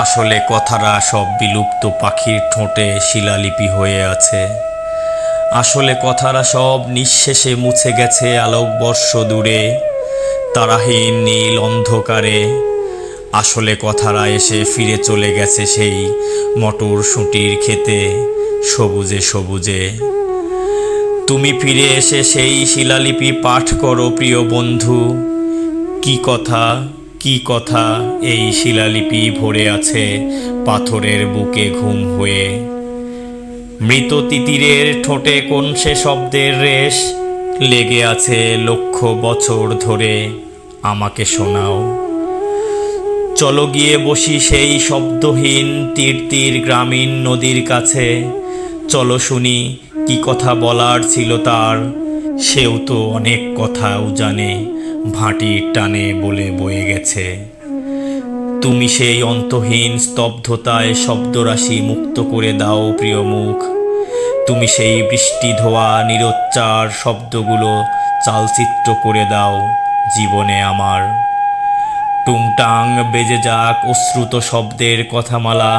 আসলে কথাটা সব বিলুপ্ত পাখির ঠোঁটে শিলালিপি হয়ে আছে। আসলে কথাটা সব নিঃশেষে মুছে গেছে আলোকবর্ষ দূরে, তারাহীন নীল অন্ধকারে। আসলে কথাটা এসে ফিরে চলে গেছে সেই মটরশুঁটির ক্ষেতে, সবুজে সবুজে। তুমি ফিরে এসে সেই শিলালিপি পাঠ করো প্রিয় বন্ধু। কি কথা, কি কথা এই শিলালিপি ভরে আছে পাথরের বুকে ঘুম হয়ে। মৃত তিতিরের ঠোঁটে কোন সে শব্দের রেশ লেগে আছে লক্ষ বছর ধরে। আমাকে শোনাও, চলো গিয়ে বসি সেই শব্দহীন তীর তীর গ্রামীণ নদীর কাছে। চলো শুনি কি কথা বলার ছিল তার, সেও তো অনেক কথাও জানে, ভাটির টানে বলে বয়ে গেছে। তুমি সেই অন্তহীন স্তব্ধতায় শব্দরাশি মুক্ত করে দাও প্রিয় মুখ। তুমি সেই বৃষ্টি ধোয়া নিরুচ্চার শব্দগুলো চালচিত্র করে দাও জীবনে আমার। টুংটাং বেজে যাক অশ্রুত শব্দের কথামালা,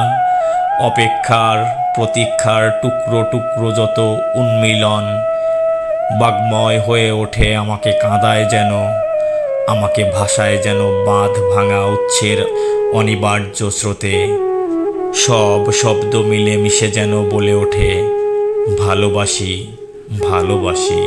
অপেক্ষার প্রতীক্ষার টুকরো টুকরো যত উন্মিলন বাগ্ময় হয়ে ওঠে আমাকে কাঁদায় যেন, আমাকে ভাষায় যেন বাঁধ ভাঙা উচ্ছের অনিবার্য স্রোতে। সব শব্দ মিলে মিশে যেন বলে ওঠে ভালোবাসি, ভালোবাসি।